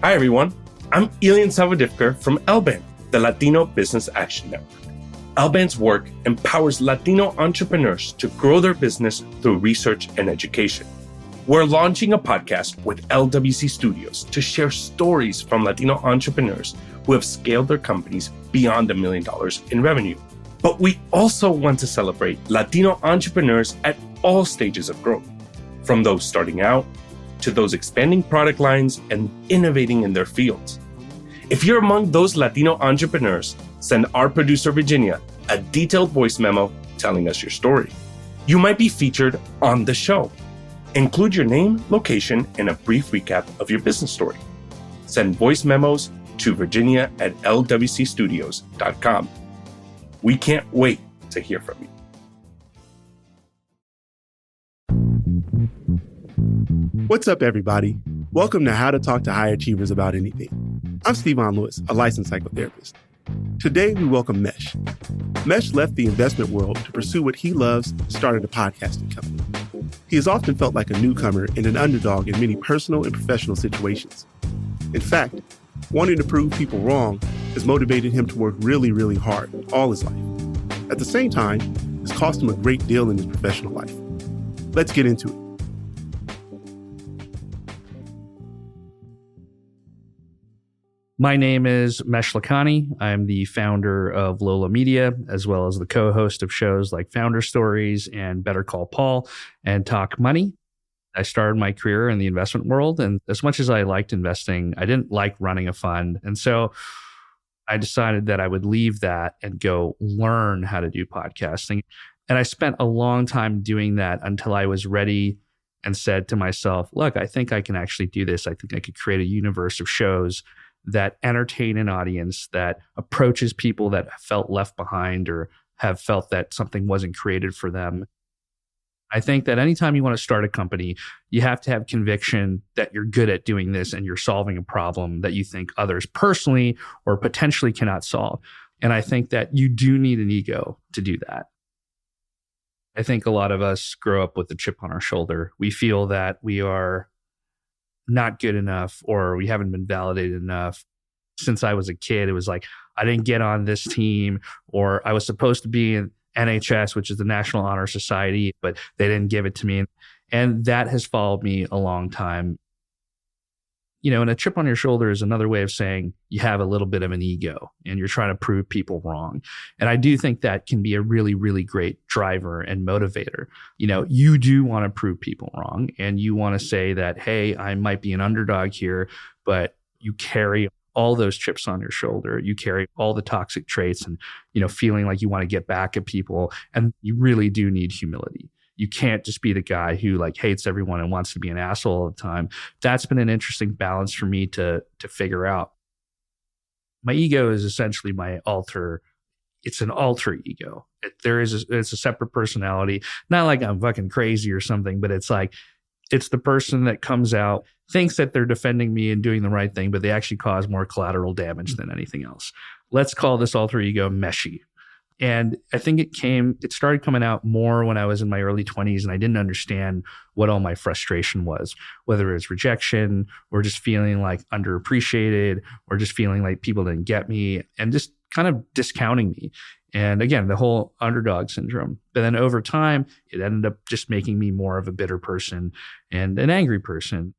Hi, everyone. I'm Elian Salvadifker from LBAN, the Latino Business Action Network. LBAN's work empowers Latino entrepreneurs to grow their business through research and education. We're launching a podcast with LWC Studios to share stories from Latino entrepreneurs who have scaled their companies beyond $1 million in revenue. But we also want to celebrate Latino entrepreneurs at all stages of growth, from those starting out to those expanding product lines and innovating in their fields. If you're among those Latino entrepreneurs, send our producer, Virginia, a detailed voice memo telling us your story. You might be featured on the show. Include your name, location, and a brief recap of your business story. Send voice memos to virginia@lwcstudios.com. We can't wait to hear from you. What's up, everybody? Welcome to How to Talk to High Achievers About Anything. I'm Stevon Lewis, a licensed psychotherapist. Today, we welcome Mesh. Mesh left the investment world to pursue what he loves and started a podcasting company. He has often felt like a newcomer and an underdog in many personal and professional situations. In fact, wanting to prove people wrong has motivated him to work really, really hard all his life. At the same time, it's cost him a great deal in his professional life. Let's get into it. My name is Mesh Lakhani. I'm the founder of Lola Media, as well as the co-host of shows like Founder Stories and Better Call Paul and Talk Money. I started my career in the investment world, and as much as I liked investing, I didn't like running a fund. And so I decided that I would leave that and go learn how to do podcasting. And I spent a long time doing that until I was ready and said to myself, look, I think I can actually do this. I think I could create a universe of shows that entertain an audience, that approaches people that felt left behind or have felt that something wasn't created for them. I think that anytime you want to start a company, you have to have conviction that you're good at doing this and you're solving a problem that you think others personally or potentially cannot solve. And I think that you do need an ego to do that. I think a lot of us grow up with a chip on our shoulder. We feel that we are not good enough or we haven't been validated enough. Since I was a kid, it was like, I didn't get on this team, or I was supposed to be in NHS, which is the National Honor Society, but they didn't give it to me. And that has followed me a long time. You know, and a chip on your shoulder is another way of saying you have a little bit of an ego and you're trying to prove people wrong. And I do think that can be a really, really great driver and motivator. You know, you do want to prove people wrong and you want to say that, hey, I might be an underdog here, but you carry all those chips on your shoulder. You carry all the toxic traits and, you know, feeling like you want to get back at people. And you really do need humility. You can't just be the guy who like hates everyone and wants to be an asshole all the time. That's been an interesting balance for me to figure out. My ego is essentially my alter. It's an alter ego. It's a separate personality. Not like I'm fucking crazy or something, but it's like, it's the person that comes out, thinks that they're defending me and doing the right thing, but they actually cause more collateral damage than anything else. Let's call this alter ego Meshy. And I think it started coming out more when I was in my early 20s and I didn't understand what all my frustration was, whether it's rejection or just feeling like underappreciated or just feeling like people didn't get me and just kind of discounting me. And again, the whole underdog syndrome. But then over time, it ended up just making me more of a bitter person and an angry person.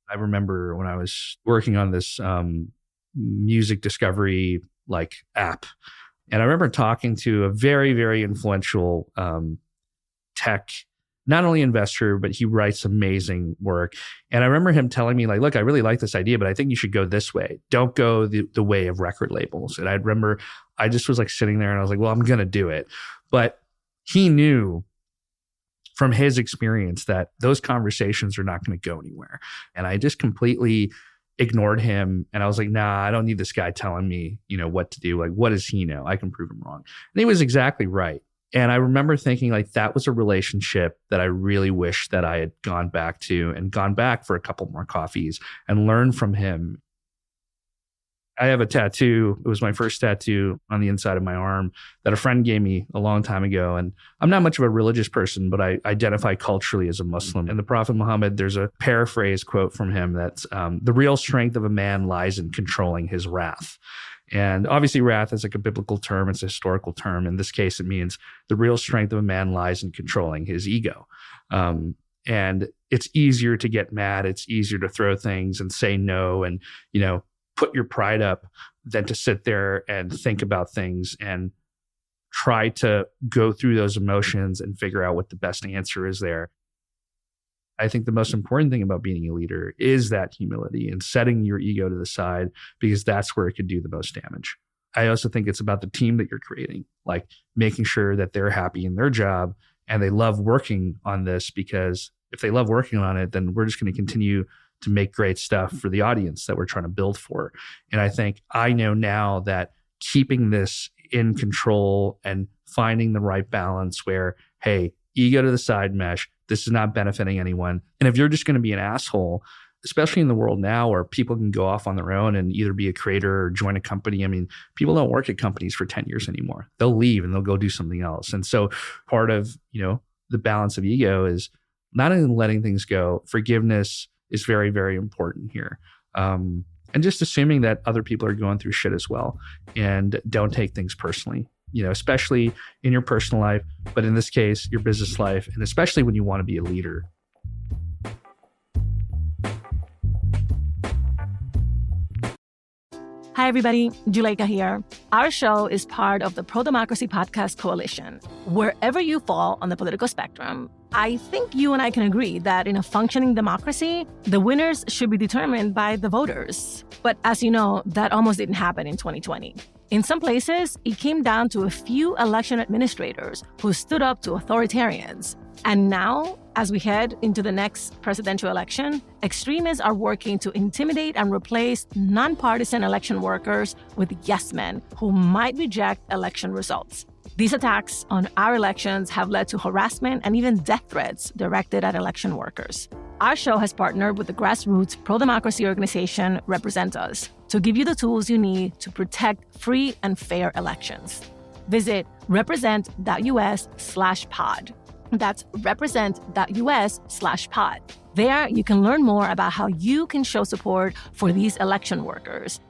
I remember when I was working on this music discovery like app, and I remember talking to a very, very influential tech, not only investor, but he writes amazing work. And I remember him telling me like, look, I really like this idea, but I think you should go this way. Don't go the way of record labels. And I remember I just was like sitting there and I was like, well, I'm going to do it. But he knew from his experience that those conversations are not going to go anywhere. And I just completely ignored him. And I was like, nah, I don't need this guy telling me, you know, what to do. Like, what does he know? I can prove him wrong. And he was exactly right. And I remember thinking like that was a relationship that I really wish that I had gone back to and gone back for a couple more coffees and learned from him. I have a tattoo. It was my first tattoo on the inside of my arm that a friend gave me a long time ago. And I'm not much of a religious person, but I identify culturally as a Muslim. And the Prophet Muhammad, there's a paraphrase quote from him that's the real strength of a man lies in controlling his wrath. And obviously wrath is like a biblical term. It's a historical term. In this case, it means the real strength of a man lies in controlling his ego. And it's easier to get mad. It's easier to throw things and say no and, put your pride up than to sit there and think about things and try to go through those emotions and figure out what the best answer is there. I think the most important thing about being a leader is that humility and setting your ego to the side, because that's where it could do the most damage. I also think it's about the team that you're creating, like making sure that they're happy in their job and they love working on this, because if they love working on it, then we're just going to continue to make great stuff for the audience that we're trying to build for. And I think I know now that keeping this in control and finding the right balance where, hey, ego to the side, Mesh, this is not benefiting anyone. And if you're just going to be an asshole, especially in the world now where people can go off on their own and either be a creator or join a company. I mean, people don't work at companies for 10 years anymore. They'll leave and they'll go do something else. And so part of, the balance of ego is not only letting things go, forgiveness is very, very important here. And just assuming that other people are going through shit as well and don't take things personally, especially in your personal life, but in this case, your business life, and especially when you want to be a leader. Hi, everybody. Juleka here. Our show is part of the Pro-Democracy Podcast Coalition. Wherever you fall on the political spectrum, I think you and I can agree that in a functioning democracy, the winners should be determined by the voters. But as you know, that almost didn't happen in 2020. In some places, it came down to a few election administrators who stood up to authoritarians. And now, as we head into the next presidential election, extremists are working to intimidate and replace nonpartisan election workers with yes men who might reject election results. These attacks on our elections have led to harassment and even death threats directed at election workers. Our show has partnered with the grassroots pro-democracy organization Represent Us to give you the tools you need to protect free and fair elections. Visit represent.us/pod. That's represent.us/pod. There, you can learn more about how you can show support for these election workers.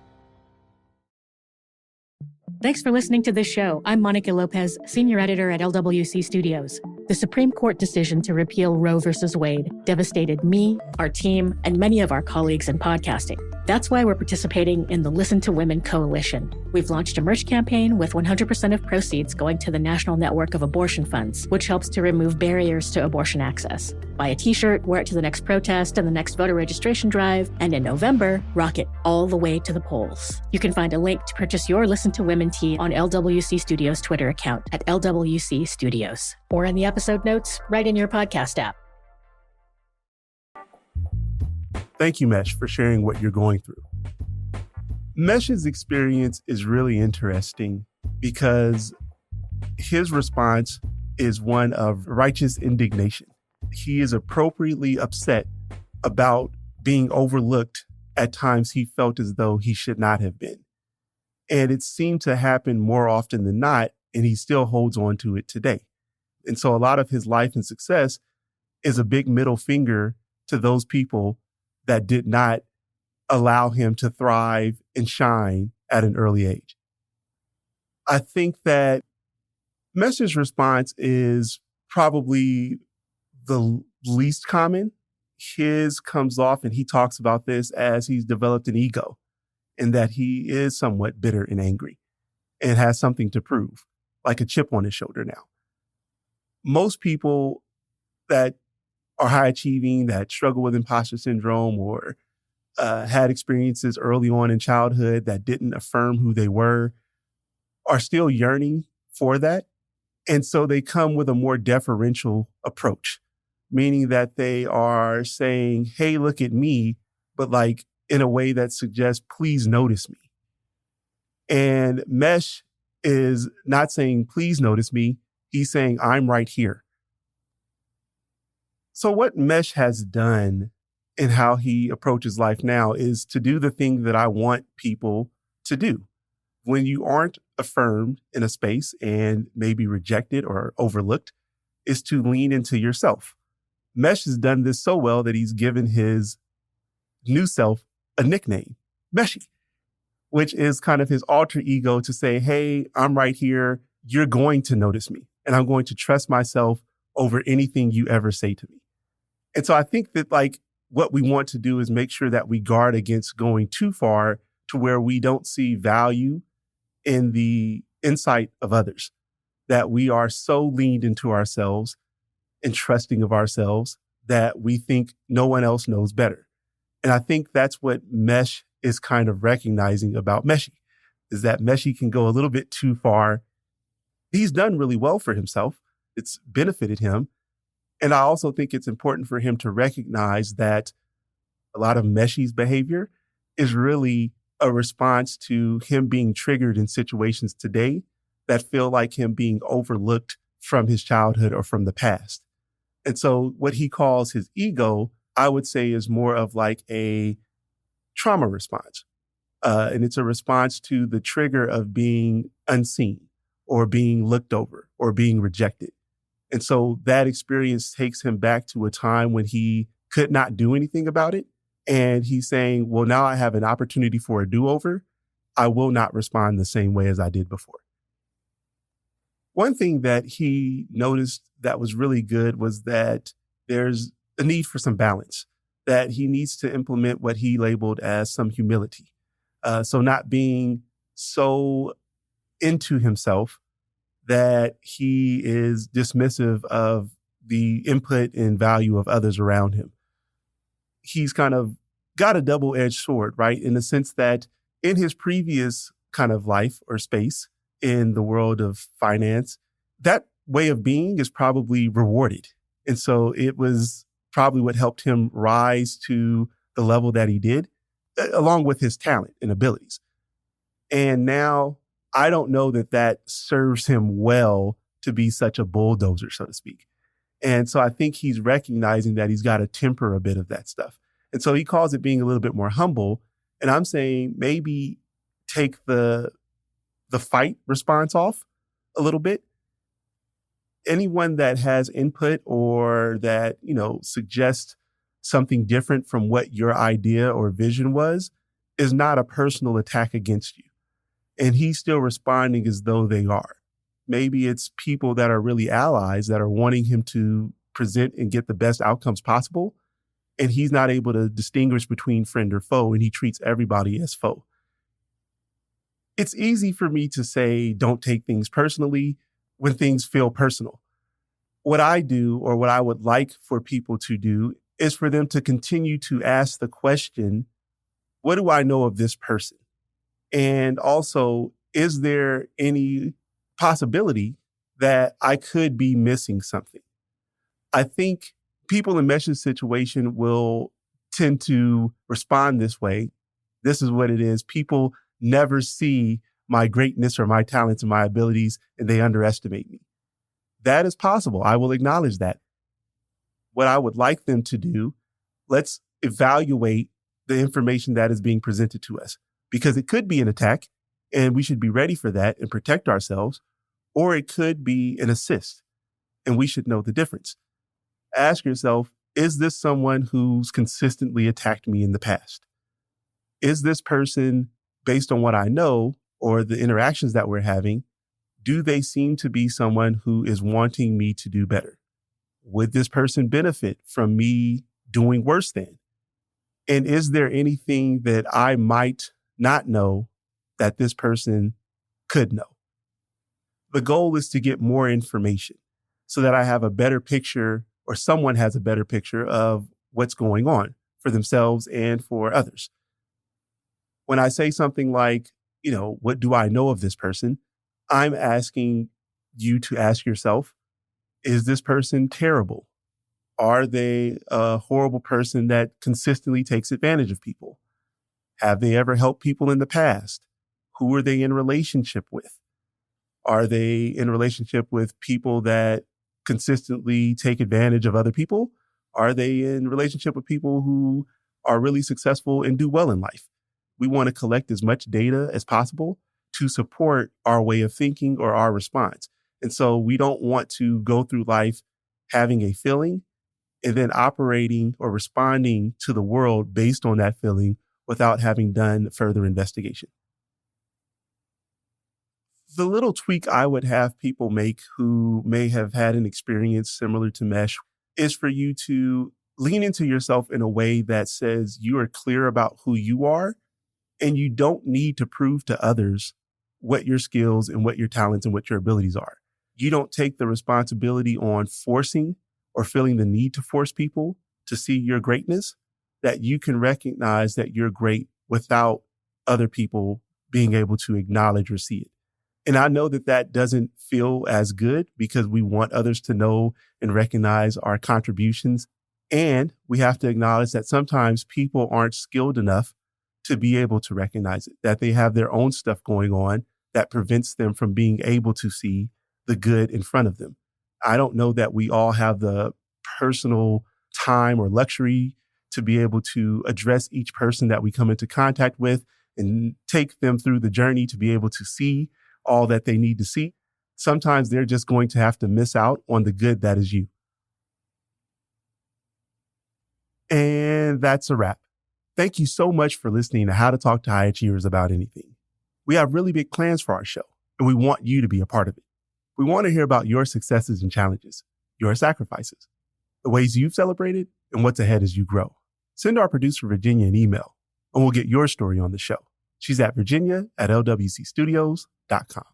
Thanks for listening to this show. I'm Monica Lopez, senior editor at LWC Studios. The Supreme Court decision to repeal Roe v. Wade devastated me, our team, and many of our colleagues in podcasting. That's why we're participating in the Listen to Women Coalition. We've launched a merch campaign with 100% of proceeds going to the National Network of Abortion Funds, which helps to remove barriers to abortion access. Buy a t-shirt, wear it to the next protest and the next voter registration drive, and in November, rock it all the way to the polls. You can find a link to purchase your Listen to Women tee on LWC Studios' Twitter account at LWC Studios, or in the episode notes right in your podcast app. Thank you, Mesh, for sharing what you're going through. Mesh's experience is really interesting because his response is one of righteous indignation. He is appropriately upset about being overlooked at times he felt as though he should not have been. And it seemed to happen more often than not, and he still holds on to it today. And so a lot of his life and success is a big middle finger to those people that did not allow him to thrive and shine at an early age. I think that Mesh's response is probably the least common. His comes off, and he talks about this as he's developed an ego and that he is somewhat bitter and angry and has something to prove, like a chip on his shoulder now. Most people that are high achieving, that struggle with imposter syndrome or had experiences early on in childhood that didn't affirm who they were, are still yearning for that. And so they come with a more deferential approach, meaning that they are saying, hey, look at me, but like in a way that suggests, please notice me. And Mesh is not saying, please notice me. He's saying, I'm right here. So what Mesh has done in how he approaches life now is to do the thing that I want people to do when you aren't affirmed in a space and maybe rejected or overlooked is to lean into yourself. Mesh has done this so well that he's given his new self a nickname, Meshy, which is kind of his alter ego to say, hey, I'm right here. You're going to notice me and I'm going to trust myself over anything you ever say to me. And so I think that what we want to do is make sure that we guard against going too far to where we don't see value in the insight of others, that we are so leaned into ourselves and trusting of ourselves that we think no one else knows better. And I think that's what Mesh is kind of recognizing about Meshy, is that Meshy can go a little bit too far. He's done really well for himself. It's benefited him. And I also think it's important for him to recognize that a lot of Meshy's behavior is really a response to him being triggered in situations today that feel like him being overlooked from his childhood or from the past. And so what he calls his ego, I would say is more of like a trauma response. And it's a response to the trigger of being unseen or being looked over or being rejected. And so that experience takes him back to a time when he could not do anything about it. And he's saying, well, now I have an opportunity for a do-over. I will not respond the same way as I did before. One thing that he noticed that was really good was that there's a need for some balance, that he needs to implement what he labeled as some humility. So not being so into himself that he is dismissive of the input and value of others around him. He's kind of got a double-edged sword, right? In the sense that in his previous kind of life or space in the world of finance, that way of being is probably rewarded. And so it was probably what helped him rise to the level that he did, along with his talent and abilities. And now I don't know that that serves him well to be such a bulldozer, so to speak. And so I think he's recognizing that he's got to temper a bit of that stuff. And so he calls it being a little bit more humble. And I'm saying maybe take the fight response off a little bit. Anyone that has input or that, suggests something different from what your idea or vision was is not a personal attack against you. And he's still responding as though they are. Maybe it's people that are really allies that are wanting him to present and get the best outcomes possible. And he's not able to distinguish between friend or foe, and he treats everybody as foe. It's easy for me to say, don't take things personally when things feel personal. What I do, or what I would like for people to do, is for them to continue to ask the question, what do I know of this person? And also, is there any possibility that I could be missing something? I think people in Mesh's situation will tend to respond this way. This is what it is. People never see my greatness or my talents and my abilities, and they underestimate me. That is possible. I will acknowledge that. What I would like them to do, let's evaluate the information that is being presented to us, because it could be an attack and we should be ready for that and protect ourselves, or it could be an assist and we should know the difference. Ask yourself, is this someone who's consistently attacked me in the past? Is this person, based on what I know or the interactions that we're having, do they seem to be someone who is wanting me to do better? Would this person benefit from me doing worse than? And is there anything that I might not know that this person could know? The goal is to get more information so that I have a better picture, or someone has a better picture of what's going on for themselves and for others. When I say something like, what do I know of this person? I'm asking you to ask yourself, is this person terrible? Are they a horrible person that consistently takes advantage of people? Have they ever helped people in the past? Who are they in relationship with? Are they in relationship with people that consistently take advantage of other people? Are they in relationship with people who are really successful and do well in life? we want to collect as much data as possible to support our way of thinking or our response. And so we don't want to go through life having a feeling and then operating or responding to the world based on that feeling without having done further investigation. The little tweak I would have people make who may have had an experience similar to Mesh is for you to lean into yourself in a way that says you are clear about who you are and you don't need to prove to others what your skills and what your talents and what your abilities are. You don't take the responsibility on forcing or feeling the need to force people to see your greatness, that you can recognize that you're great without other people being able to acknowledge or see it. And I know that that doesn't feel as good because we want others to know and recognize our contributions. And we have to acknowledge that sometimes people aren't skilled enough to be able to recognize it, that they have their own stuff going on that prevents them from being able to see the good in front of them. I don't know that we all have the personal time or luxury to be able to address each person that we come into contact with and take them through the journey to be able to see all that they need to see. Sometimes they're just going to have to miss out on the good that is you. And that's a wrap. Thank you so much for listening to How to Talk to High Achievers About Anything. We have really big plans for our show, and we want you to be a part of it. We want to hear about your successes and challenges, your sacrifices, the ways you've celebrated, and what's ahead as you grow. Send our producer, Virginia, an email, and we'll get your story on the show. She's at virginia@LWCstudios.com.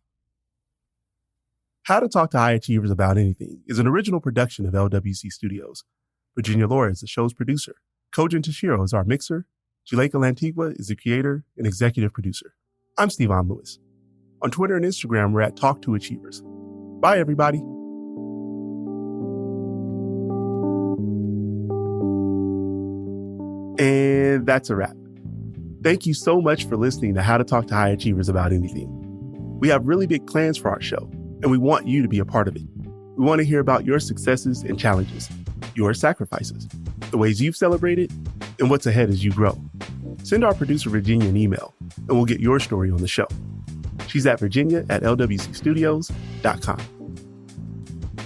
How to Talk to High Achievers About Anything is an original production of LWC Studios. Virginia Laura is the show's producer. Kojin Toshiro is our mixer. Juleka Lantigua is the creator and executive producer. I'm Stevon Lewis. On Twitter and Instagram, we're at Talk2Achievers. Bye, everybody. And that's a wrap. Thank you so much for listening to How to Talk to High Achievers About Anything. We have really big plans for our show, and we want you to be a part of it. We want to hear about your successes and challenges, your sacrifices, the ways you've celebrated, and what's ahead as you grow. Send our producer, Virginia, an email, and we'll get your story on the show. She's at virginia@LWCstudios.com.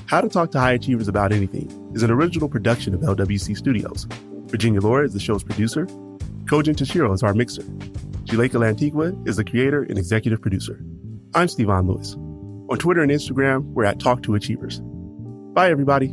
How to Talk to High Achievers About Anything is an original production of LWC Studios. Virginia Laura is the show's producer. Kojin Toshiro is our mixer. Juleka Lantigua is the creator and executive producer. I'm Stevon Lewis. On Twitter and Instagram, we're at Talk2Achievers. Bye, everybody.